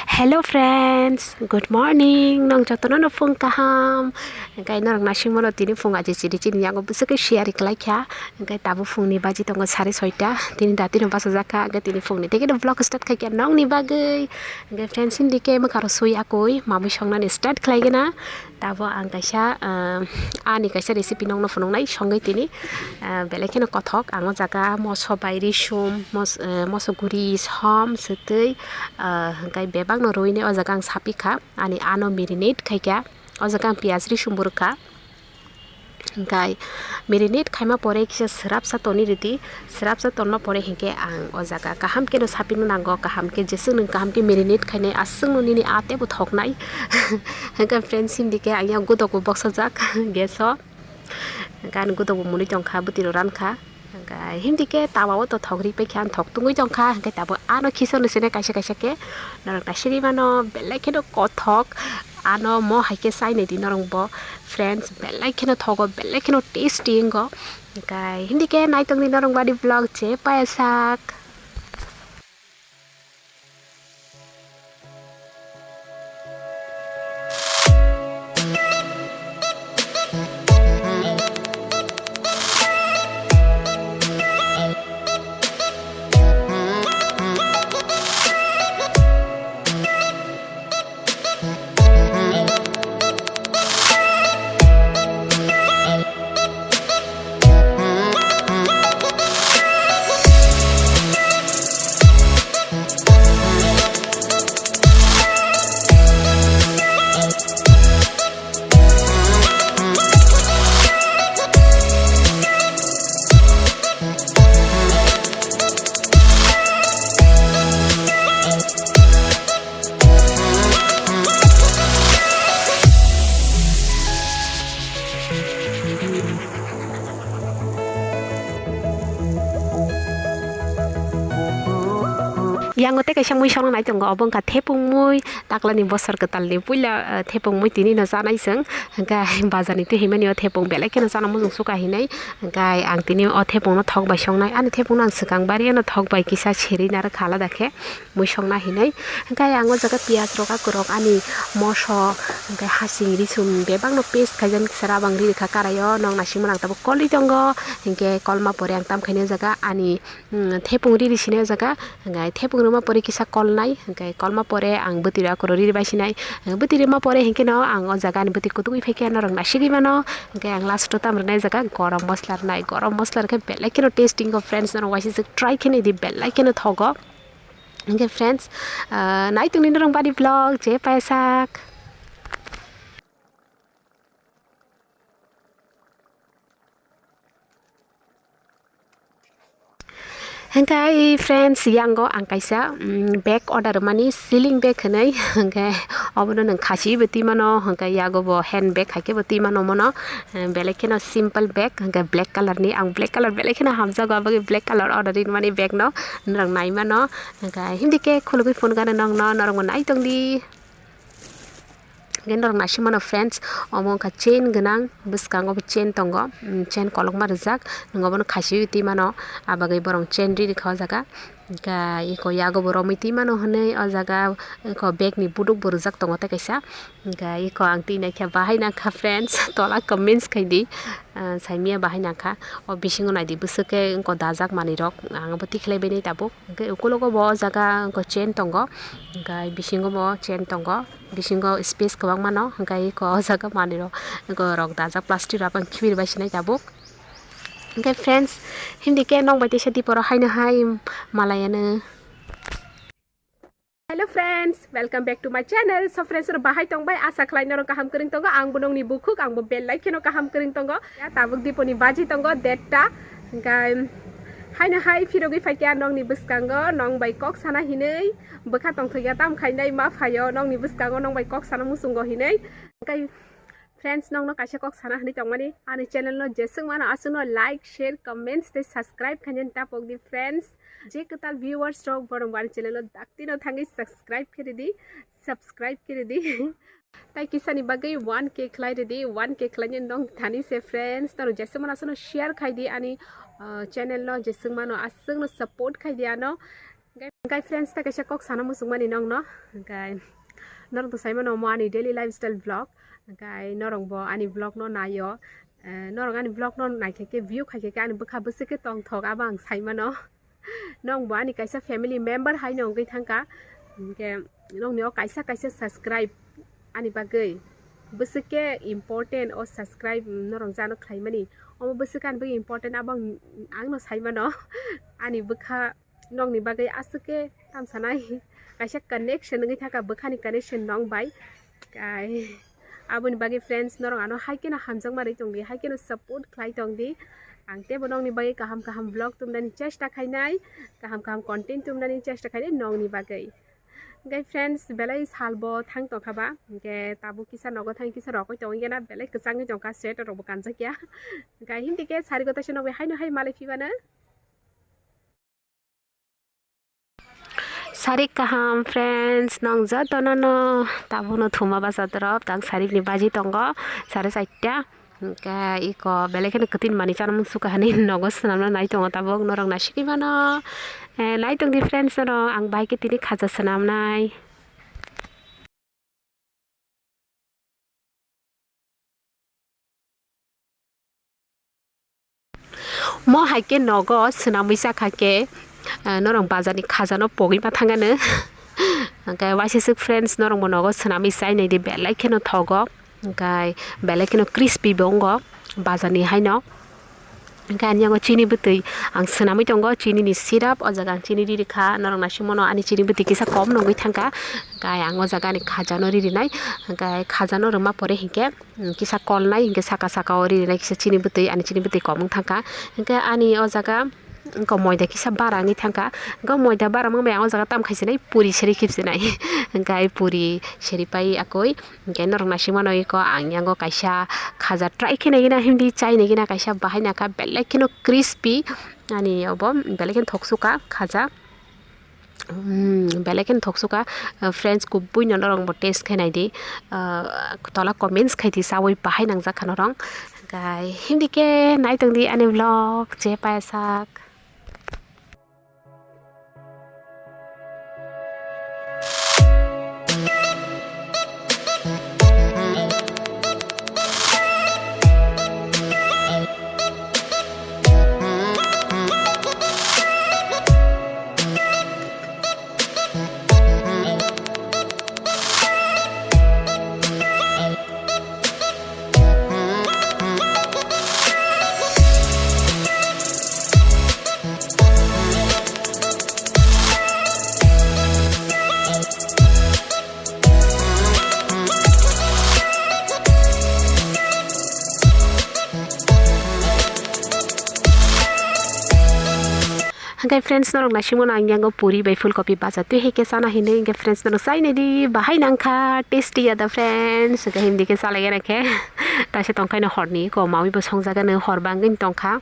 Hello friends, good morning. Nong jotono no phung kaham. Kai nong nasi mono tini phung aji ciri yang go busuk share iklai kya. Kai tabu phung ni baji tongo sari soita. Tini dati no basa zaka. Kai tini phung ni teke no vlog start kai kya nong ni bagai. Kai friends in dike makaro sui akoi. Mamui songna ni start klai gena. Tabo ang kaisa ani kaisa recipe nong no phung nai songai tini. Beleke no kothok ango jaka moso bairi sum moso guri som setei. Kai bebang no roine o jagang sapi kha ani ano marinate khaikya o jagang piaz ri sumburkha kai marinate khaima pore kisa srap sa toni riti srap sa tonma pore hinke ang o jaga kaham ke no sapi no nango kaham ke jesung nung kaham ke marinate khaine asung no ni ate bu thoknai hangka friends sim dike aya gudok box jak geso gan gudok muni tongkha buti ran kha himdike tawa to thogri pe khan thok tungui jongkha hangke tabo ano khiso nisene kaisa kaisa ke narang tasiri mano belai kheno kothok ano mo haike sai nei dinarong bo friends belai kheno thogo belai kheno tasty ngo kai himdike naitong dinarong badi vlog che payasak yang ngote kaisa mui song nai tongo obong ka thepung mui taklani bosor ketal ni puila thepung mui tini no janai seng ga bazani te himani o thepung belai keno jana mujung suka hinai ga ang tini o thepung no thok bai song nai ani thepung nang sikang bari no thok bai kisa cheri nar khala dakhe mui song na hinai ga ang o jaga piaz roka kurok ani moso ga hasing ri sum bebang no paste khajan sara bangri kha karayo nong nasimang tabo koli tongo hingke kolma pore ang tam khaine jaga ani thepung ri sine jaga ga thepung ma pore kisa kol nai hingke kolma pore ang butira koro ri bai sinai butire ma pore hingke no ang o jaga ni buti kutui pheke no rang nasigi mano hingke ang last tam rnai jaga gorom moslar ke belai keno tasting of friends no wasi try kene di belai keno thogo hingke friends nai tungni rang badi vlog je paisak hangkai friends yango ang kaisa bag order mani ceiling bag khnai hangkai obono nang khasi beti mano hangkai yago bo hand bag haike beti mano mono belekeno simple bag hangkai black color ni ang black color belekeno hamja go bagi black color order in mani bag no nang nai mano hangkai hindike khulugui phone gana nang no narong nai tongdi gendor nasimano friends omong ka chain ganang buskango chain tongo chain kolok ma rijak ngobono khasi uti mano abagai borong chain ri kha jaga ga iko yago boro miti mano hne o jaga ko bag ni buduk burjak tongo te kaisa ga iko ang ti naikha bahai na kha friends tola comments khaidi saimia bahai na kha o bisingo naidi busuke ko dajak mani rok ang boti khlai beni tabo ke ukulogo bo jaga ko chain tongo ga bisingo bo chain tongo bisingo space kwang mano hangkai ko jaga mani rok ko rok dajak plastic rapang khibir basinai tabo okay friends hindi ke nong baiti sati poro haina hai malayana hello friends welcome back to my channel so friends ro bahai tong bai asa khlai no kaham kring tongo ang bunong ni bukhuk ang bo bel like no kaham kring tongo ya tabuk diponi baji tongo deta gai haina hai phirogi faikya nong ni buskango nong bai kok sana hinei bokha tong thoya tam khainai ma phayo nong ni buskango nong bai kok sana musungo hinei kai friends nong no kaisa kok sana hani tongmani ani channel no jesung mana asun no like share comments te subscribe khanjen ta pok di friends je katal viewers ro borong bar channel no dakti no thangi subscribe kiri di tai kisani bagai 1k khlai di 1k khlai nong thani se friends taro jesung mana asun share khai di ani channel no jesung mano asung no support khai di ano Guys friends ta kaisa kok sana musung mani nong no guys norong to sai mano mo ani daily lifestyle vlog guys norong bo ani vlog no nayo norong ani vlog no nai ke view khai ke ani bukha busike tong thok abang sai mano nong bo ani kaisa family member hai nong gai thangka ke nong nyo kaisa subscribe ani bagai busike important o subscribe norong jano khai mani o busikan bu important abang ang no sai mano ani bukha nong ni bagai asuke tam sanai kaisa connection ngi thaka bukhani connection nong bai kai abuni bagai friends norong ano haikena hamjang mari tongdi haikena support khlai tongdi angte bonong ni bagai kaham vlog tumnani chesta khainai kaham content tumnani chesta khainai nong ni bagai gai friends belai salbo thang to khaba ge tabu kisa nogo thang kisa rokoi tongena belai kechangi tongka set robo kanja kya gai hindi ke sarigo ta swnamwi haino hai malai pibana sarik kaham friends nong ja tonono tabuno thuma basa drop tang sarik ni baji tongo sare saitya ka iko belekene ketin mani chanam suka hani nogo sanamna nai tongo tabok norong nasiki mano nai tong di friends no ang bai ke tini khaja sanam nai mo haike nogo swnamwi chakha ke norong bazani khaja no pogi ma thangane angkai waisik friends norong bo nogo swnamwi chai nei di belai keno thogo angkai belai keno crispy bongo bazani haino angkai ani chini butui ang swnamwi tongo chini ni syrup o jaga chini ri kha norong nasimono ani chini butui kisa kom nongoi thangka angkai ang o jaga ni khaja no ri nai angkai khaja no roma pore hingke kisa kol nai hingke saka o ri nai kisa chini butui ani chini butui komong thangka angkai ani o jaga ko moida kisa barangi thangka go moida baramang me ang jaga tam khaisinai puri seri khipsinai angkai puri seri pai akoi angkai norong nasimano iko angyango kaisa khaja try khene gina hindi chai ne gina kaisa bahaina ka belai kino crispy ani obo belai ken thoksuka khaja belekin thoksuka friends ku buino norong bo taste khainai di tola comments khaiti sawoi bahai nangjak khanorong gai hindi ke nai tongdi ani vlog je paisak Hanggai friends norong nasimona angyango puri bai fulkopi baja tu heke sana hine hingga friends norong sai ne di bahai nangkha tasty ada friends ga hindi ke sala gena ke ta se tongkai no horni ko mawi bo songjaga ne horbangin tongkha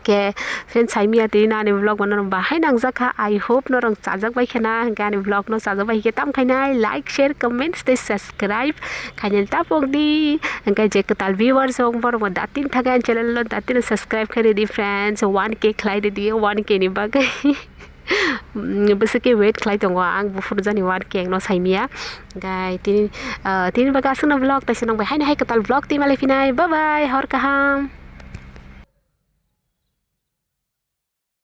ke friends sai miya ti na ni vlog bonorong bahai nangjaka I hope norong chajak bai khena hangga ni vlog no chajak bai ke tam khainai like share comment stay subscribe khainel ta pogdi hangga je katal viewers ong bor mo datin thagan channel lo datin subscribe khari di friends 1k khlai di 1k ni bagai besake wait khlai tongo ang bufur jani 1k no saimia gai tin baga suna vlog ta sinong bai hai katal vlog ti malai finai bye bye hor kaham